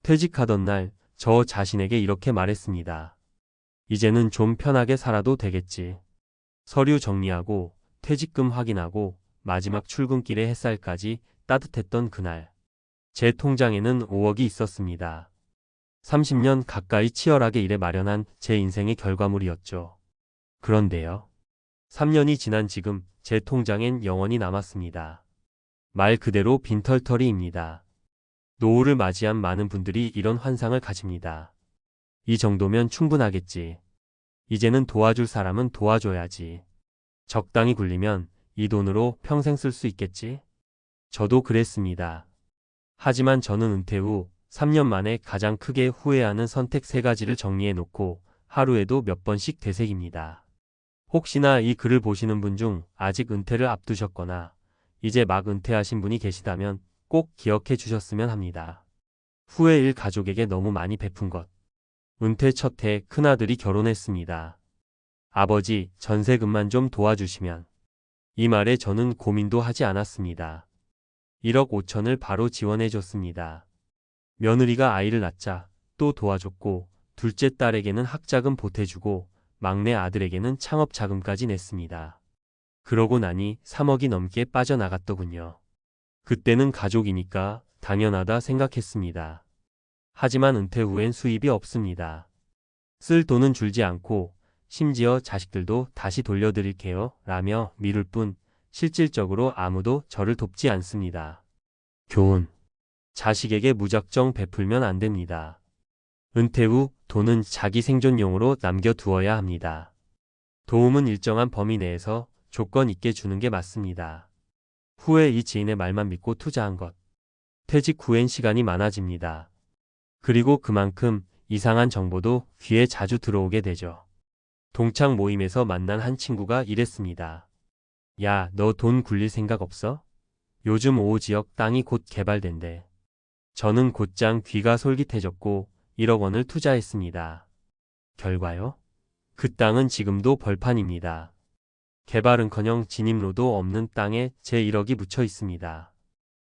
퇴직하던 날 저 자신에게 이렇게 말했습니다. 이제는 좀 편하게 살아도 되겠지. 서류 정리하고 퇴직금 확인하고 마지막 출근길의 햇살까지 따뜻했던 그날. 제 통장에는 5억이 있었습니다. 30년 가까이 치열하게 일해 마련한 제 인생의 결과물이었죠. 그런데요. 3년이 지난 지금 제 통장엔 영원히 남았습니다. 말 그대로 빈털터리입니다. 노후를 맞이한 많은 분들이 이런 환상을 가집니다. 이 정도면 충분하겠지. 이제는 도와줄 사람은 도와줘야지. 적당히 굴리면 이 돈으로 평생 쓸 수 있겠지? 저도 그랬습니다. 하지만 저는 은퇴 후 3년 만에 가장 크게 후회하는 선택 3가지를 정리해 놓고 하루에도 몇 번씩 되새깁니다. 혹시나 이 글을 보시는 분 중 아직 은퇴를 앞두셨거나 이제 막 은퇴하신 분이 계시다면 꼭 기억해 주셨으면 합니다. 후회 일 가족에게 너무 많이 베푼 것. 은퇴 첫 해 큰아들이 결혼했습니다. 아버지, 전세금만 좀 도와주시면. 이 말에 저는 고민도 하지 않았습니다. 1억 5천을 바로 지원해 줬습니다. 며느리가 아이를 낳자 또 도와줬고 둘째 딸에게는 학자금 보태주고 막내 아들에게는 창업 자금까지 냈습니다. 그러고 나니 3억이 넘게 빠져나갔더군요. 그때는 가족이니까 당연하다 생각했습니다. 하지만 은퇴 후엔 수입이 없습니다. 쓸 돈은 줄지 않고 심지어 자식들도 다시 돌려드릴게요 라며 미룰 뿐 실질적으로 아무도 저를 돕지 않습니다. 교훈. 자식에게 무작정 베풀면 안 됩니다. 은퇴 후 돈은 자기 생존용으로 남겨두어야 합니다. 도움은 일정한 범위 내에서 조건 있게 주는 게 맞습니다. 후에 이 지인의 말만 믿고 투자한 것. 퇴직 후엔 시간이 많아집니다. 그리고 그만큼 이상한 정보도 귀에 자주 들어오게 되죠. 동창 모임에서 만난 한 친구가 이랬습니다. 야, 너 돈 굴릴 생각 없어? 요즘 5호 지역 땅이 곧 개발된대. 저는 곧장 귀가 솔깃해졌고 1억 원을 투자했습니다. 결과요? 그 땅은 지금도 벌판입니다. 개발은커녕 진입로도 없는 땅에 제 1억이 묻혀 있습니다.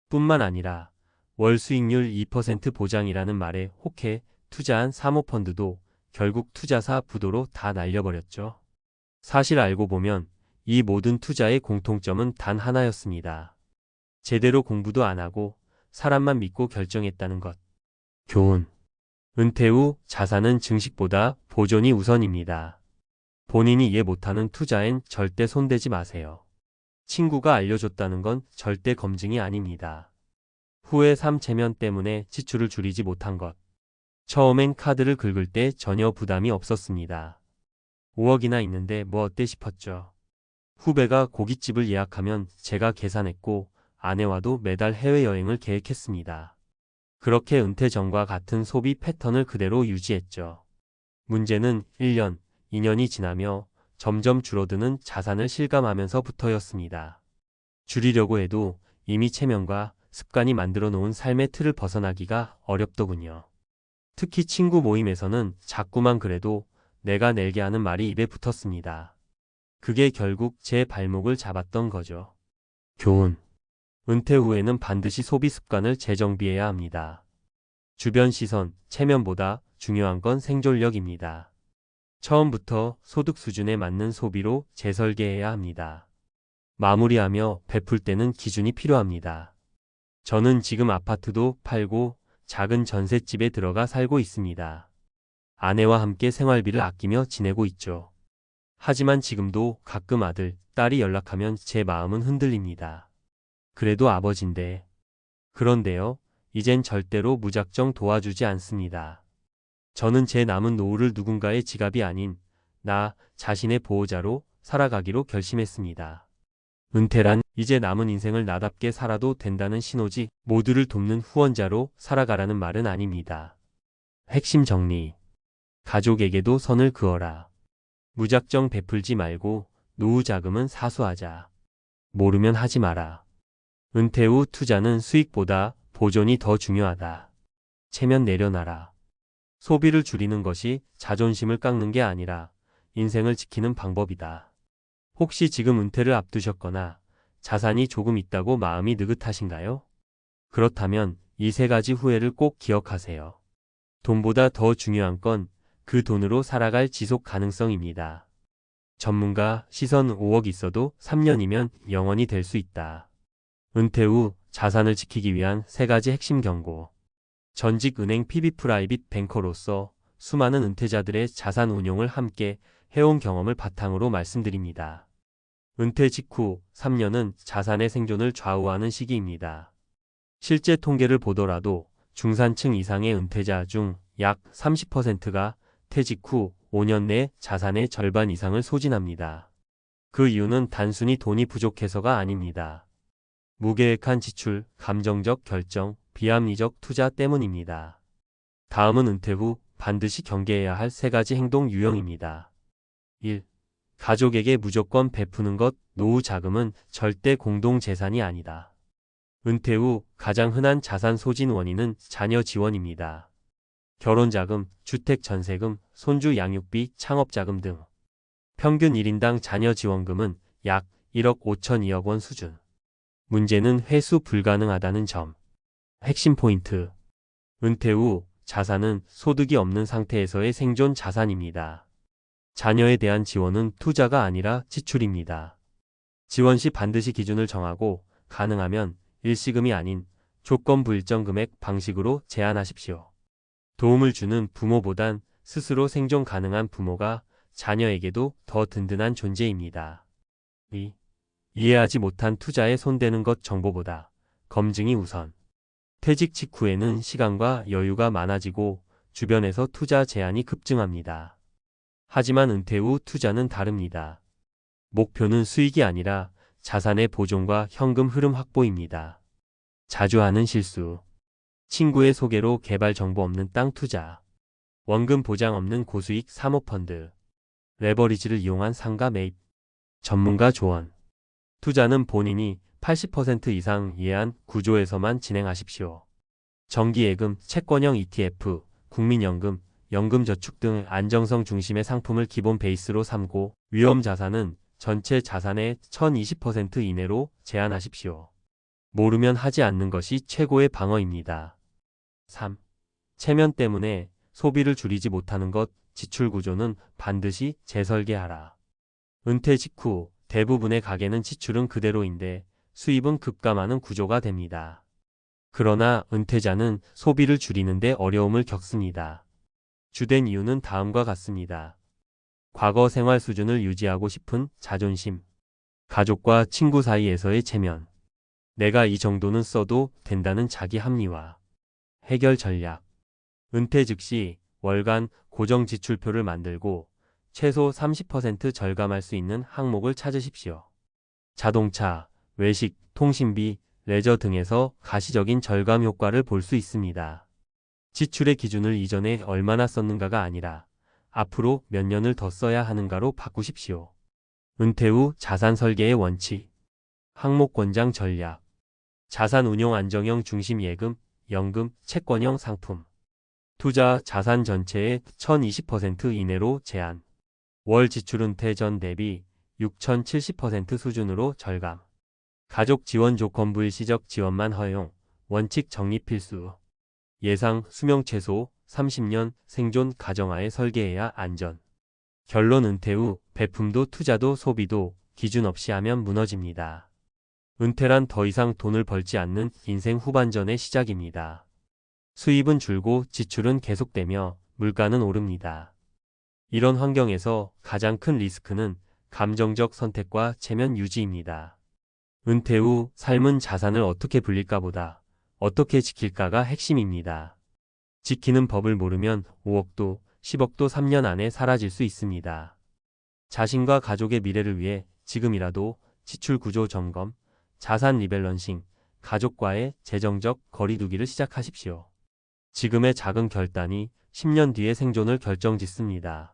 뿐만 아니라 월 수익률 2% 보장이라는 말에 혹해 투자한 사모펀드도 결국 투자사 부도로 다 날려버렸죠. 사실 알고 보면 이 모든 투자의 공통점은 단 하나였습니다. 제대로 공부도 안 하고 사람만 믿고 결정했다는 것. 교훈. 은퇴 후 자산은 증식보다 보존이 우선입니다. 본인이 이해 못하는 투자엔 절대 손대지 마세요. 친구가 알려줬다는 건 절대 검증이 아닙니다. 후에 삶체면 때문에 지출을 줄이지 못한 것. 처음엔 카드를 긁을 때 전혀 부담이 없었습니다. 5억이나 있는데 뭐 어때 싶었죠. 후배가 고깃집을 예약하면 제가 계산했고 아내와도 매달 해외여행을 계획했습니다. 그렇게 은퇴 전과 같은 소비 패턴을 그대로 유지했죠. 문제는 1년, 2년이 지나며 점점 줄어드는 자산을 실감하면서부터였습니다. 줄이려고 해도 이미 체면과 습관이 만들어 놓은 삶의 틀을 벗어나기가 어렵더군요. 특히 친구 모임에서는 자꾸만 그래도 내가 낼게 하는 말이 입에 붙었습니다. 그게 결국 제 발목을 잡았던 거죠. 교훈. 은퇴 후에는 반드시 소비 습관을 재정비해야 합니다. 주변 시선, 체면보다 중요한 건 생존력입니다. 처음부터 소득 수준에 맞는 소비로 재설계해야 합니다. 마무리하며 베풀 때는 기준이 필요합니다. 저는 지금 아파트도 팔고 작은 전셋집에 들어가 살고 있습니다. 아내와 함께 생활비를 아끼며 지내고 있죠. 하지만 지금도 가끔 아들, 딸이 연락하면 제 마음은 흔들립니다. 그래도 아버지인데. 그런데요, 이젠 절대로 무작정 도와주지 않습니다. 저는 제 남은 노후를 누군가의 지갑이 아닌 나 자신의 보호자로 살아가기로 결심했습니다. 은퇴란 이제 남은 인생을 나답게 살아도 된다는 신호지 모두를 돕는 후원자로 살아가라는 말은 아닙니다. 핵심 정리. 가족에게도 선을 그어라. 무작정 베풀지 말고 노후 자금은 사수하자. 모르면 하지 마라. 은퇴 후 투자는 수익보다 보존이 더 중요하다. 체면 내려놔라. 소비를 줄이는 것이 자존심을 깎는 게 아니라 인생을 지키는 방법이다. 혹시 지금 은퇴를 앞두셨거나 자산이 조금 있다고 마음이 느긋하신가요? 그렇다면 이 세 가지 후회를 꼭 기억하세요. 돈보다 더 중요한 건 그 돈으로 살아갈 지속 가능성입니다. 전문가 시선 5억 있어도 3년이면 영원히 될 수 있다. 은퇴 후 자산을 지키기 위한 세 가지 핵심 경고. 전직 은행 PB 프라이빗 뱅커로서 수많은 은퇴자들의 자산 운용을 함께 해온 경험을 바탕으로 말씀드립니다. 은퇴 직후 3년은 자산의 생존을 좌우하는 시기입니다. 실제 통계를 보더라도 중산층 이상의 은퇴자 중 약 30%가 퇴직 후 5년 내 자산의 절반 이상을 소진합니다. 그 이유는 단순히 돈이 부족해서가 아닙니다. 무계획한 지출, 감정적 결정, 비합리적 투자 때문입니다. 다음은 은퇴 후 반드시 경계해야 할 세 가지 행동 유형입니다. 1. 가족에게 무조건 베푸는 것. 노후 자금은 절대 공동 재산이 아니다. 은퇴 후 가장 흔한 자산 소진 원인은 자녀 지원입니다. 결혼자금, 주택전세금, 손주 양육비, 창업자금 등. 평균 1인당 자녀 지원금은 약 1억 5천이억 원 수준. 문제는 회수 불가능하다는 점. 핵심 포인트. 은퇴 후 자산은 소득이 없는 상태에서의 생존 자산입니다. 자녀에 대한 지원은 투자가 아니라 지출입니다. 지원 시 반드시 기준을 정하고 가능하면 일시금이 아닌 조건 불일정 금액 방식으로 제한하십시오. 도움을 주는 부모보단 스스로 생존 가능한 부모가 자녀에게도 더 든든한 존재입니다. 2. 이해하지 못한 투자에 손대는 것. 정보보다 검증이 우선. 퇴직 직후에는 시간과 여유가 많아지고 주변에서 투자 제한이 급증합니다. 하지만 은퇴 후 투자는 다릅니다. 목표는 수익이 아니라 자산의 보존과 현금 흐름 확보입니다. 자주 하는 실수. 친구의 소개로 개발 정보 없는 땅 투자. 원금 보장 없는 고수익 사모펀드. 레버리지를 이용한 상가 매입. 전문가 조언. 투자는 본인이 80% 이상 이해한 구조에서만 진행하십시오. 정기예금, 채권형 ETF, 국민연금, 연금저축 등 안정성 중심의 상품을 기본 베이스로 삼고 위험자산은 전체 자산의 1020% 이내로 제한하십시오. 모르면 하지 않는 것이 최고의 방어입니다. 3. 체면 때문에 소비를 줄이지 못하는 것. 지출 구조는 반드시 재설계하라. 은퇴 직후 대부분의 가게는 지출은 그대로인데 수입은 급감하는 구조가 됩니다. 그러나 은퇴자는 소비를 줄이는데 어려움을 겪습니다. 주된 이유는 다음과 같습니다. 과거 생활 수준을 유지하고 싶은 자존심. 가족과 친구 사이에서의 체면. 내가 이 정도는 써도 된다는 자기 합리화. 해결 전략. 은퇴 즉시 월간 고정 지출표를 만들고 최소 30% 절감할 수 있는 항목을 찾으십시오. 자동차, 외식, 통신비, 레저 등에서 가시적인 절감 효과를 볼 수 있습니다. 지출의 기준을 이전에 얼마나 썼는가가 아니라 앞으로 몇 년을 더 써야 하는가로 바꾸십시오. 은퇴 후 자산 설계의 원칙. 항목 권장 전략. 자산 운용 안정형 중심 예금, 연금, 채권형 상품. 투자 자산 전체의 1020% 이내로 제한. 월 지출 은퇴 전 대비 6070% 수준으로 절감. 가족 지원 조건 불시적 지원만 허용. 원칙 정립 필수. 예상 수명 최소 30년 생존 가정하에 설계해야 안전. 결론. 은퇴 후 베품도 투자도 소비도 기준 없이 하면 무너집니다. 은퇴란 더 이상 돈을 벌지 않는 인생 후반전의 시작입니다. 수입은 줄고 지출은 계속되며 물가는 오릅니다. 이런 환경에서 가장 큰 리스크는 감정적 선택과 체면 유지입니다. 은퇴 후 삶은 자산을 어떻게 불릴까보다 어떻게 지킬까가 핵심입니다. 지키는 법을 모르면 5억도 10억도 3년 안에 사라질 수 있습니다. 자신과 가족의 미래를 위해 지금이라도 지출 구조 점검, 자산 리밸런싱, 가족과의 재정적 거리두기를 시작하십시오. 지금의 작은 결단이 10년 뒤의 생존을 결정짓습니다.